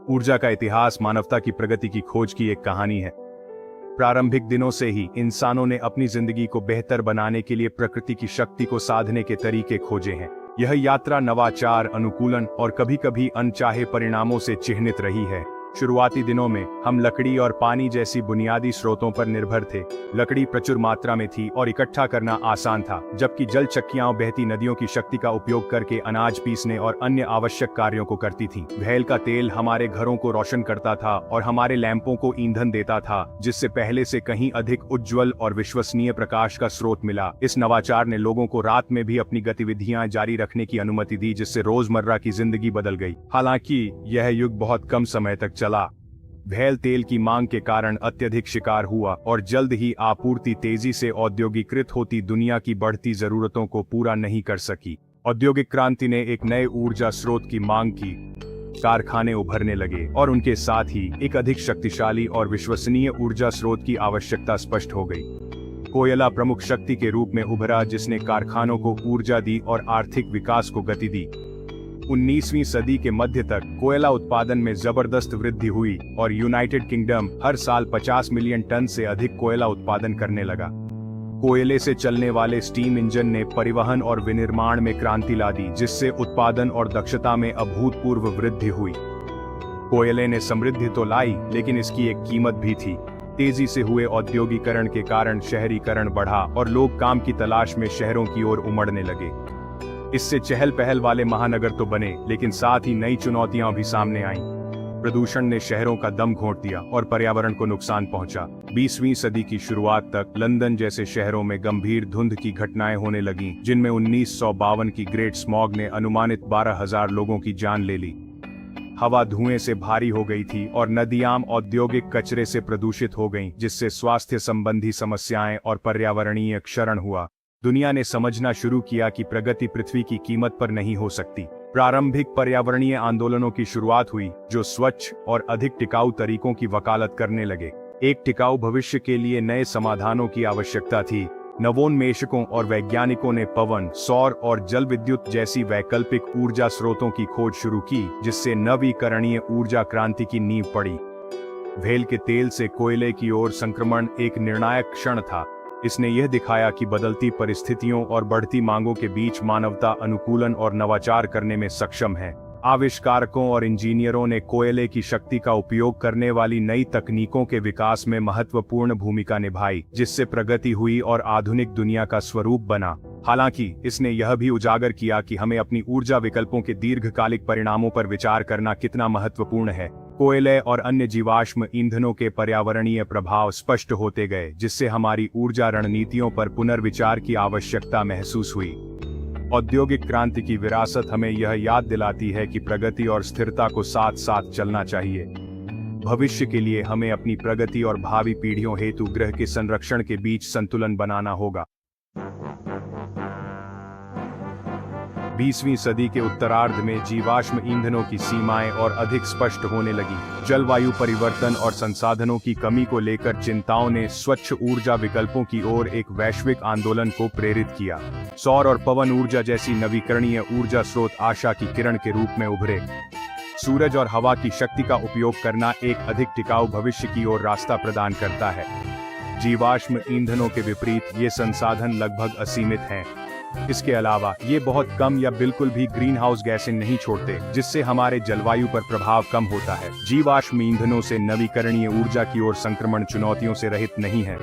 ऊर्जा का इतिहास मानवता की प्रगति की खोज की एक कहानी है। प्रारंभिक दिनों से ही इंसानों ने अपनी जिंदगी को बेहतर बनाने के लिए प्रकृति की शक्ति को साधने के तरीके खोजे हैं। यह यात्रा नवाचार, अनुकूलन और कभी-कभी अनचाहे परिणामों से चिह्नित रही है। शुरुआती दिनों में हम लकड़ी और पानी जैसी बुनियादी स्रोतों पर निर्भर थे। लकड़ी प्रचुर मात्रा में थी और इकट्ठा करना आसान था, जबकि जल चक्कियां बहती नदियों की शक्ति का उपयोग करके अनाज पीसने और अन्य आवश्यक कार्यों को करती थीं। भेल का तेल हमारे घरों को रोशन करता था और हमारे लैंपों को ईंधन देता था, जिससे पहले से कहीं अधिक उज्ज्वल और विश्वसनीय प्रकाश का स्रोत मिला। इस नवाचार ने लोगों को रात में भी अपनी गतिविधियां जारी रखने की अनुमति दी, जिससे रोजमर्रा की जिंदगी बदल गई। हालांकि यह युग बहुत कम समय तक चला। भेल तेल की मांग के कारण अत्यधिक शिकार हुआ और जल्द ही आपूर्ति तेजी से औद्योगिकृत होती दुनिया की बढ़ती जरूरतों को पूरा नहीं कर सकी। औद्योगिक क्रांति ने एक नए ऊर्जा स्रोत की मांग की। कारखाने उभरने लगे और उनके साथ ही एक अधिक शक्तिशाली और विश्वसनीय ऊर्जा स्रोत की आवश्यकता स्पष्ट हो गई। कोयला प्रमुख शक्ति के रूप में उभरा, जिसने कारखानों को ऊर्जा दी और आर्थिक विकास को गति दी। 19वीं सदी के मध्य तक कोयला उत्पादन में जबरदस्त वृद्धि हुई और यूनाइटेड किंगडम हर साल 50 मिलियन टन से अधिक कोयला उत्पादन करने लगा। कोयले से चलने वाले स्टीम इंजन ने परिवहन और विनिर्माण में क्रांति ला दी, जिससे उत्पादन और दक्षता में अभूतपूर्व वृद्धि हुई। कोयले ने समृद्धि तो लाई, लेकिन इसकी एक कीमत भी थी। तेजी से हुए औद्योगिकरण के कारण शहरीकरण बढ़ा और लोग काम की तलाश में शहरों की ओर उमड़ने लगे। इससे चहल पहल वाले महानगर तो बने, लेकिन साथ ही नई चुनौतियां भी सामने आईं। प्रदूषण ने शहरों का दम घोंट दिया और पर्यावरण को नुकसान पहुंचा। 20वीं सदी की शुरुआत तक लंदन जैसे शहरों में गंभीर धुंध की घटनाएं होने लगीं, जिनमें 1952 की ग्रेट स्मॉग ने अनुमानित 12,000 लोगों की जान ले ली। हवा धुएं से भारी हो गई थी और नदियां औद्योगिक कचरे से प्रदूषित हो गईं, जिससे स्वास्थ्य संबंधी समस्याएं और पर्यावरणीय क्षरण हुआ। दुनिया ने समझना शुरू किया कि प्रगति पृथ्वी की कीमत पर नहीं हो सकती। प्रारंभिक पर्यावरणीय आंदोलनों की शुरुआत हुई, जो स्वच्छ और अधिक टिकाऊ तरीकों की वकालत करने लगे। एक टिकाऊ भविष्य के लिए नए समाधानों की आवश्यकता थी। नवोन्मेषकों और वैज्ञानिकों ने पवन, सौर और जल विद्युत जैसी वैकल्पिक ऊर्जा स्रोतों की खोज शुरू की, जिससे नवीकरणीय ऊर्जा क्रांति की नींव पड़ी। भेल के तेल से कोयले की ओर संक्रमण एक निर्णायक क्षण था। इसने यह दिखाया कि बदलती परिस्थितियों और बढ़ती मांगों के बीच मानवता अनुकूलन और नवाचार करने में सक्षम है। आविष्कारकों और इंजीनियरों ने कोयले की शक्ति का उपयोग करने वाली नई तकनीकों के विकास में महत्वपूर्ण भूमिका निभाई, जिससे प्रगति हुई और आधुनिक दुनिया का स्वरूप बना। हालांकि इसने यह भी उजागर किया कि हमें अपनी ऊर्जा विकल्पों के दीर्घकालिक परिणामों पर विचार करना कितना महत्वपूर्ण है। कोयले और अन्य जीवाश्म ईंधनों के पर्यावरणीय प्रभाव स्पष्ट होते गए, जिससे हमारी ऊर्जा रणनीतियों पर पुनर्विचार की आवश्यकता महसूस हुई। औद्योगिक क्रांति की विरासत हमें यह याद दिलाती है कि प्रगति और स्थिरता को साथ साथ चलना चाहिए। भविष्य के लिए हमें अपनी प्रगति और भावी पीढ़ियों हेतु ग्रह के संरक्षण के बीच संतुलन बनाना होगा। 20वीं सदी के उत्तरार्ध में जीवाश्म ईंधनों की सीमाएं और अधिक स्पष्ट होने लगी। जलवायु परिवर्तन और संसाधनों की कमी को लेकर चिंताओं ने स्वच्छ ऊर्जा विकल्पों की ओर एक वैश्विक आंदोलन को प्रेरित किया। सौर और पवन ऊर्जा जैसी नवीकरणीय ऊर्जा स्रोत आशा की किरण के रूप में उभरे। सूरज और हवा की शक्ति का उपयोग करना एक अधिक टिकाऊ भविष्य की ओर रास्ता प्रदान करता है। जीवाश्म ईंधनों के विपरीत ये संसाधन लगभग असीमित हैं। इसके अलावा ये बहुत कम या बिल्कुल भी ग्रीन हाउस गैसें नहीं छोड़ते, जिससे हमारे जलवायु पर प्रभाव कम होता है। जीवाश्म ईंधनों से नवीकरणीय ऊर्जा की ओर संक्रमण चुनौतियों से रहित नहीं है।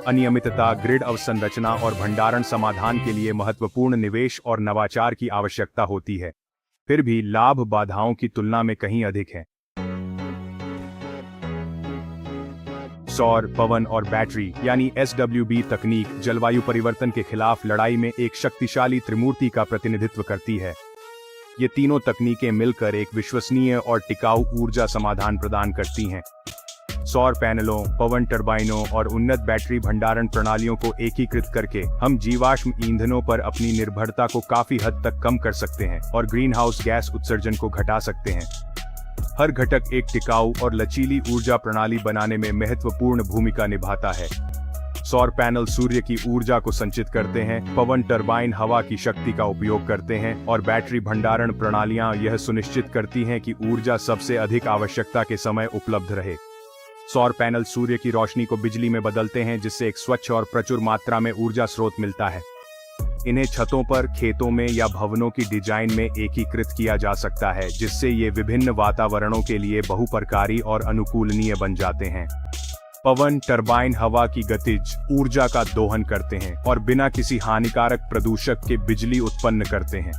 अनियमितता, ग्रिड अवसंरचना और भंडारण समाधान के लिए महत्वपूर्ण निवेश और नवाचार की आवश्यकता होती है। फिर भी लाभ बाधाओं की तुलना में कहीं अधिक है। सौर, पवन और बैटरी यानी SWB तकनीक जलवायु परिवर्तन के खिलाफ लड़ाई में एक शक्तिशाली त्रिमूर्ति का प्रतिनिधित्व करती है। ये तीनों तकनीकें मिलकर एक विश्वसनीय और टिकाऊ ऊर्जा समाधान प्रदान करती हैं। सौर पैनलों, पवन टरबाइनों और उन्नत बैटरी भंडारण प्रणालियों को एकीकृत करके हम जीवाश्म ईंधनों पर अपनी निर्भरता को काफी हद तक कम कर सकते हैं और ग्रीन हाउस गैस उत्सर्जन को घटा सकते हैं। हर घटक एक टिकाऊ और लचीली ऊर्जा प्रणाली बनाने में महत्वपूर्ण भूमिका निभाता है। सौर पैनल सूर्य की ऊर्जा को संचित करते हैं, पवन टरबाइन हवा की शक्ति का उपयोग करते हैं और बैटरी भंडारण प्रणालियां यह सुनिश्चित करती हैं कि ऊर्जा सबसे अधिक आवश्यकता के समय उपलब्ध रहे। सौर पैनल सूर्य की रोशनी को बिजली में बदलते हैं, जिससे एक स्वच्छ और प्रचुर मात्रा में ऊर्जा स्रोत मिलता है। इन्हें छतों पर, खेतों में या भवनों की डिजाइन में एकीकृत किया जा सकता है, जिससे ये विभिन्न वातावरणों के लिए बहुप्रकारी और अनुकूलनीय बन जाते हैं। पवन टरबाइन हवा की गतिज ऊर्जा का दोहन करते हैं और बिना किसी हानिकारक प्रदूषक के बिजली उत्पन्न करते हैं।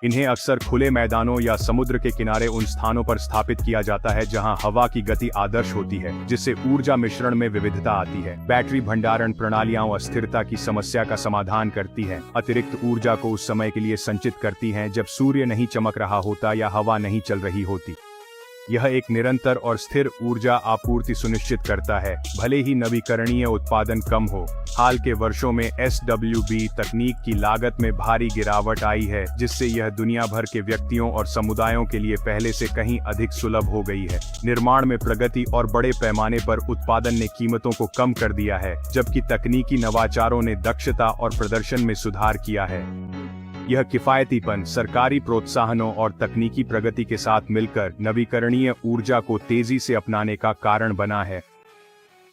इन्हें अक्सर खुले मैदानों या समुद्र के किनारे उन स्थानों पर स्थापित किया जाता है जहां हवा की गति आदर्श होती है, जिससे ऊर्जा मिश्रण में विविधता आती है। बैटरी भंडारण प्रणालियां अस्थिरता की समस्या का समाधान करती हैं, अतिरिक्त ऊर्जा को उस समय के लिए संचित करती हैं जब सूर्य नहीं चमक रहा होता या हवा नहीं चल रही होती। यह एक निरंतर और स्थिर ऊर्जा आपूर्ति सुनिश्चित करता है, भले ही नवीकरणीय उत्पादन कम हो। हाल के वर्षों में SWB तकनीक की लागत में भारी गिरावट आई है, जिससे यह दुनिया भर के व्यक्तियों और समुदायों के लिए पहले से कहीं अधिक सुलभ हो गई है। निर्माण में प्रगति और बड़े पैमाने पर उत्पादन ने कीमतों को कम कर दिया है, जबकि तकनीकी नवाचारों ने दक्षता और प्रदर्शन में सुधार किया है। यह किफायतीपन, सरकारी प्रोत्साहनों और तकनीकी प्रगति के साथ मिलकर नवीकरणीय ऊर्जा को तेजी से अपनाने का कारण बना है।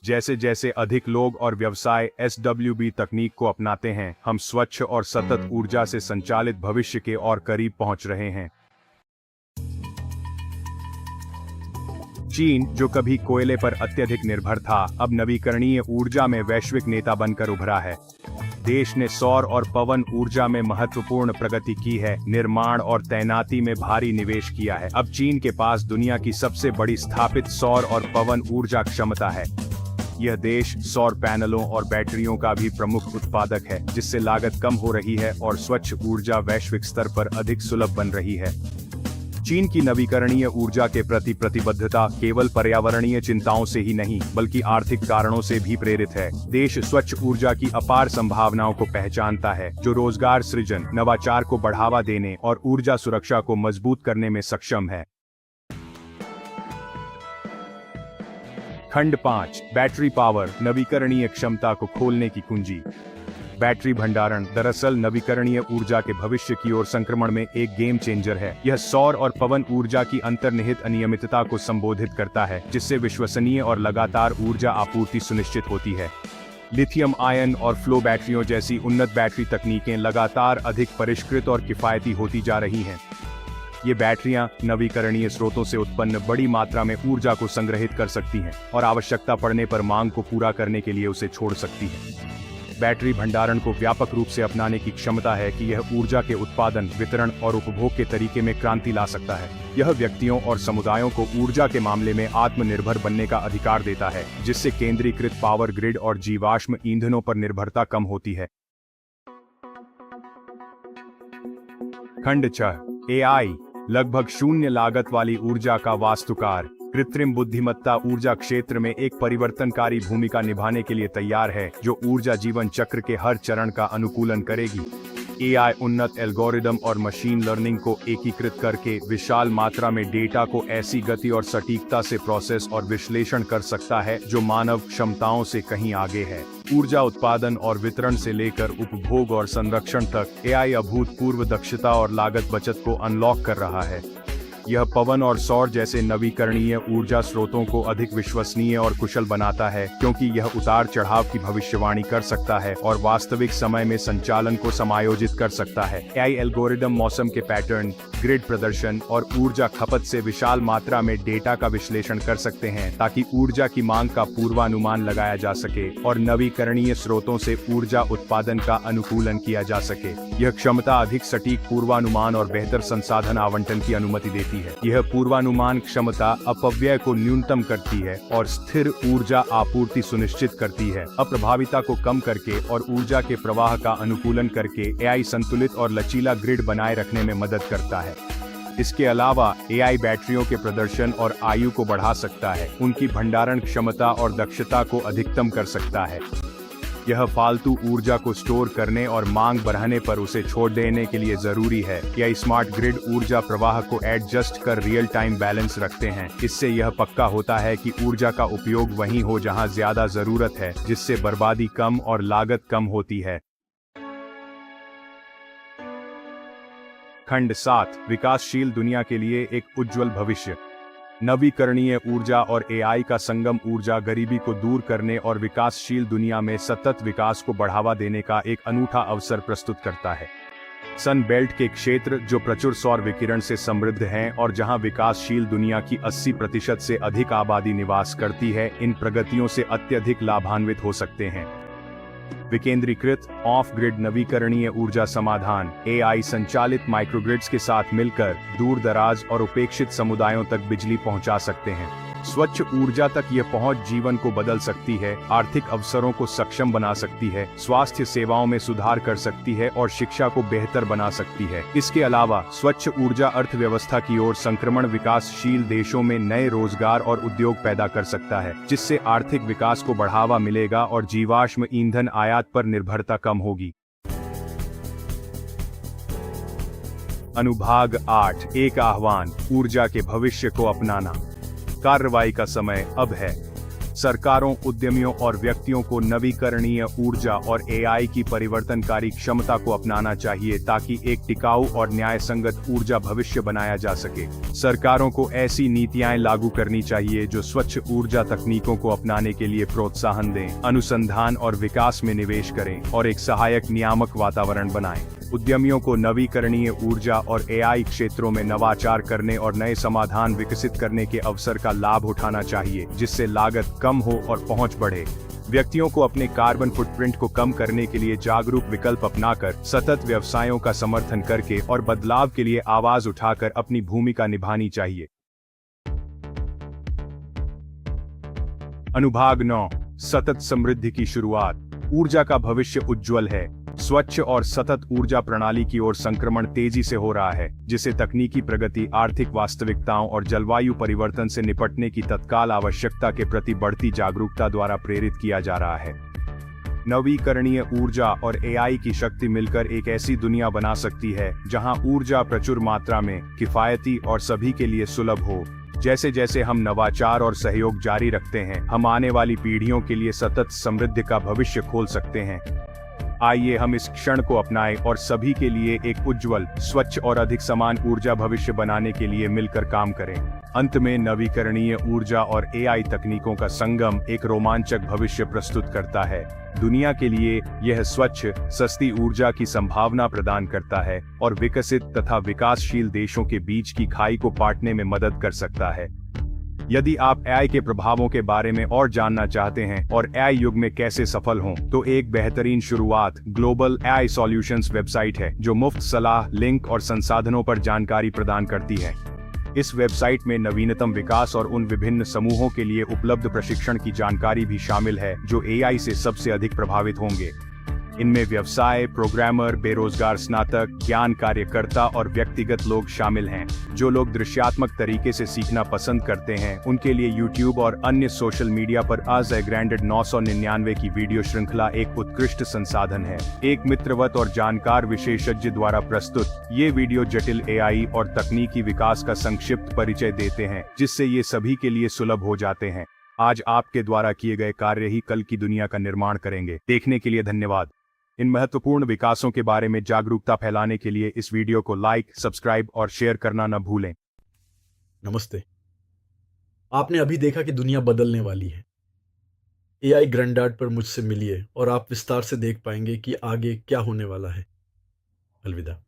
जैसे जैसे अधिक लोग और व्यवसाय SWB तकनीक को अपनाते हैं, हम स्वच्छ और सतत ऊर्जा से संचालित भविष्य के और करीब पहुंच रहे हैं। चीन, जो कभी कोयले पर अत्यधिक निर्भर था, अब नवीकरणीय ऊर्जा में वैश्विक नेता बनकर उभरा है। देश ने सौर और पवन ऊर्जा में महत्वपूर्ण प्रगति की है, निर्माण और तैनाती में भारी निवेश किया है। अब चीन के पास दुनिया की सबसे बड़ी स्थापित सौर और पवन ऊर्जा क्षमता है। यह देश सौर पैनलों और बैटरियों का भी प्रमुख उत्पादक है, जिससे लागत कम हो रही है और स्वच्छ ऊर्जा वैश्विक स्तर पर अधिक सुलभ बन रही है। चीन की नवीकरणीय ऊर्जा के प्रति प्रतिबद्धता केवल पर्यावरणीय चिंताओं से ही नहीं, बल्कि आर्थिक कारणों से भी प्रेरित है। देश स्वच्छ ऊर्जा की अपार संभावनाओं को पहचानता है, जो रोजगार सृजन, नवाचार को बढ़ावा देने और ऊर्जा सुरक्षा को मजबूत करने में सक्षम है। खंड 5, बैटरी पावर, नवीकरणीय क्षमता को खोलने की कुंजी। बैटरी भंडारण दरअसल नवीकरणीय ऊर्जा के भविष्य की ओर संक्रमण में एक गेम चेंजर है। यह सौर और पवन ऊर्जा की अंतर्निहित अनियमितता को संबोधित करता है, जिससे विश्वसनीय और लगातार ऊर्जा आपूर्ति सुनिश्चित होती है। लिथियम आयन और फ्लो बैटरियों जैसी उन्नत बैटरी तकनीकें लगातार अधिक परिष्कृत और किफायती होती जा रही हैं। ये बैटरियां नवीकरणीय स्रोतों से उत्पन्न बड़ी मात्रा में ऊर्जा को संग्रहित कर सकती हैं और आवश्यकता पड़ने पर मांग को पूरा करने के लिए उसे छोड़ सकती हैं। बैटरी भंडारण को व्यापक रूप से अपनाने की क्षमता है कि यह ऊर्जा के उत्पादन, वितरण और उपभोग के तरीके में क्रांति ला सकता है। यह व्यक्तियों और समुदायों को ऊर्जा के मामले में आत्मनिर्भर बनने का अधिकार देता है, जिससे केंद्रीकृत पावर ग्रिड और जीवाश्म ईंधनों पर निर्भरता कम होती है। खंड 6, AI, लगभग शून्य लागत वाली ऊर्जा का वास्तुकार। कृत्रिम बुद्धिमत्ता ऊर्जा क्षेत्र में एक परिवर्तनकारी भूमिका निभाने के लिए तैयार है, जो ऊर्जा जीवन चक्र के हर चरण का अनुकूलन करेगी। AI उन्नत एल्गोरिदम और मशीन लर्निंग को एकीकृत करके विशाल मात्रा में डेटा को ऐसी गति और सटीकता से प्रोसेस और विश्लेषण कर सकता है जो मानव क्षमताओं से कहीं आगे है। ऊर्जा उत्पादन और वितरण से लेकर उपभोग और संरक्षण तक AI अभूतपूर्व दक्षता और लागत बचत को अनलॉक कर रहा है। यह पवन और सौर जैसे नवीकरणीय ऊर्जा स्रोतों को अधिक विश्वसनीय और कुशल बनाता है, क्योंकि यह उतार चढ़ाव की भविष्यवाणी कर सकता है और वास्तविक समय में संचालन को समायोजित कर सकता है। AI एल्गोरिदम मौसम के पैटर्न, ग्रिड प्रदर्शन और ऊर्जा खपत से विशाल मात्रा में डेटा का विश्लेषण कर सकते हैं, ताकि ऊर्जा की मांग का पूर्वानुमान लगाया जा सके और नवीकरणीय स्रोतों से ऊर्जा उत्पादन का अनुकूलन किया जा सके। यह क्षमता अधिक सटीक पूर्वानुमान और बेहतर संसाधन आवंटन की अनुमति देती है। यह पूर्वानुमान क्षमता अपव्यय को न्यूनतम करती है और स्थिर ऊर्जा आपूर्ति सुनिश्चित करती है। अप्रभाविता को कम करके और ऊर्जा के प्रवाह का अनुकूलन करके AI संतुलित और लचीला ग्रिड बनाए रखने में मदद करता है। इसके अलावा AI बैटरियों के प्रदर्शन और आयु को बढ़ा सकता है, उनकी भंडारण क्षमता और दक्षता को अधिकतम कर सकता है। यह फालतू ऊर्जा को स्टोर करने और मांग बढ़ने पर उसे छोड़ देने के लिए जरूरी है। यह स्मार्ट ग्रिड ऊर्जा प्रवाह को एडजस्ट कर रियल टाइम बैलेंस रखते हैं। इससे यह पक्का होता है कि ऊर्जा का उपयोग वहीं हो जहां ज्यादा जरूरत है, जिससे बर्बादी कम और लागत कम होती है। खंड 7, विकासशील दुनिया के लिए एक उज्जवल भविष्य। नवीकरणीय ऊर्जा और एआई का संगम ऊर्जा गरीबी को दूर करने और विकासशील दुनिया में सतत विकास को बढ़ावा देने का एक अनूठा अवसर प्रस्तुत करता है। सन बेल्ट के क्षेत्र जो प्रचुर सौर विकिरण से समृद्ध हैं और जहां विकासशील दुनिया की 80% से अधिक आबादी निवास करती है, इन प्रगतियों से अत्यधिक लाभान्वित हो सकते हैं। विकेंद्रीकृत ऑफ ग्रिड नवीकरणीय ऊर्जा समाधान एआई संचालित माइक्रोग्रिड्स के साथ मिलकर दूर दराज और उपेक्षित समुदायों तक बिजली पहुंचा सकते हैं। स्वच्छ ऊर्जा तक यह पहुंच जीवन को बदल सकती है, आर्थिक अवसरों को सक्षम बना सकती है, स्वास्थ्य सेवाओं में सुधार कर सकती है और शिक्षा को बेहतर बना सकती है। इसके अलावा स्वच्छ ऊर्जा अर्थव्यवस्था की ओर संक्रमण विकासशील देशों में नए रोजगार और उद्योग पैदा कर सकता है, जिससे आर्थिक विकास को बढ़ावा मिलेगा और जीवाश्म ईंधन आयात पर निर्भरता कम होगी। अनुभाग 8, एक आह्वान, ऊर्जा के भविष्य को अपनाना। कार्रवाई का समय अब है। सरकारों, उद्यमियों और व्यक्तियों को नवीकरणीय ऊर्जा और एआई की परिवर्तनकारी क्षमता को अपनाना चाहिए ताकि एक टिकाऊ और न्यायसंगत ऊर्जा भविष्य बनाया जा सके। सरकारों को ऐसी नीतियां लागू करनी चाहिए जो स्वच्छ ऊर्जा तकनीकों को अपनाने के लिए प्रोत्साहन दें, अनुसंधान और विकास में निवेश करें और एक सहायक नियामक वातावरण बनाएं। उद्यमियों को नवीकरणीय ऊर्जा और एआई क्षेत्रों में नवाचार करने और नए समाधान विकसित करने के अवसर का लाभ उठाना चाहिए, जिससे लागत कम हो और पहुंच बढ़े। व्यक्तियों को अपने कार्बन फुटप्रिंट को कम करने के लिए जागरूक विकल्प अपनाकर, सतत व्यवसायों का समर्थन करके और बदलाव के लिए आवाज उठाकर अपनी भूमिका निभानी चाहिए। अनुभाग 9, सतत समृद्धि की शुरुआत। ऊर्जा का भविष्य उज्जवल है। स्वच्छ और सतत ऊर्जा प्रणाली की ओर संक्रमण तेजी से हो रहा है, जिसे तकनीकी प्रगति, आर्थिक वास्तविकताओं और जलवायु परिवर्तन से निपटने की तत्काल आवश्यकता के प्रति बढ़ती जागरूकता द्वारा प्रेरित किया जा रहा है। नवीकरणीय ऊर्जा और एआई की शक्ति मिलकर एक ऐसी दुनिया बना सकती है जहां ऊर्जा प्रचुर मात्रा में, किफायती और सभी के लिए सुलभ हो। जैसे जैसे हम नवाचार और सहयोग जारी रखते हैं, हम आने वाली पीढ़ियों के लिए सतत समृद्धि का भविष्य खोल सकते हैं। आइए हम इस क्षण को अपनाएं और सभी के लिए एक उज्जवल, स्वच्छ और अधिक समान ऊर्जा भविष्य बनाने के लिए मिलकर काम करें। अंत में नवीकरणीय ऊर्जा और एआई तकनीकों का संगम एक रोमांचक भविष्य प्रस्तुत करता है। दुनिया के लिए यह स्वच्छ, सस्ती ऊर्जा की संभावना प्रदान करता है और विकसित तथा विकासशील देशों के बीच की खाई को पाटने में मदद कर सकता है। यदि आप एआई के प्रभावों के बारे में और जानना चाहते हैं और एआई युग में कैसे सफल हों, तो एक बेहतरीन शुरुआत ग्लोबल एआई सॉल्यूशंस वेबसाइट है, जो मुफ्त सलाह, लिंक और संसाधनों पर जानकारी प्रदान करती है। इस वेबसाइट में नवीनतम विकास और उन विभिन्न समूहों के लिए उपलब्ध प्रशिक्षण की जानकारी भी शामिल है जो एआई से सबसे अधिक प्रभावित होंगे। इनमें व्यवसाय, प्रोग्रामर, बेरोजगार स्नातक, ज्ञान कार्यकर्ता और व्यक्तिगत लोग शामिल हैं। जो लोग दृश्यात्मक तरीके से सीखना पसंद करते हैं, उनके लिए YouTube और अन्य सोशल मीडिया पर आज ग्रांडेड 999 की वीडियो श्रृंखला एक उत्कृष्ट संसाधन है। एक मित्रवत और जानकार विशेषज्ञ द्वारा प्रस्तुत ये वीडियो जटिल एआई और तकनीकी विकास का संक्षिप्त परिचय देते हैं, जिससे ये सभी के लिए सुलभ हो जाते हैं। आज आपके द्वारा किए गए कार्य ही कल की दुनिया का निर्माण करेंगे। देखने के लिए धन्यवाद। इन महत्वपूर्ण विकासों के बारे में जागरूकता फैलाने के लिए इस वीडियो को लाइक, सब्सक्राइब और शेयर करना न भूलें। नमस्ते। आपने अभी देखा कि दुनिया बदलने वाली है। एआई ग्रैंडडैड पर मुझसे मिलिए और आप विस्तार से देख पाएंगे कि आगे क्या होने वाला है। अलविदा।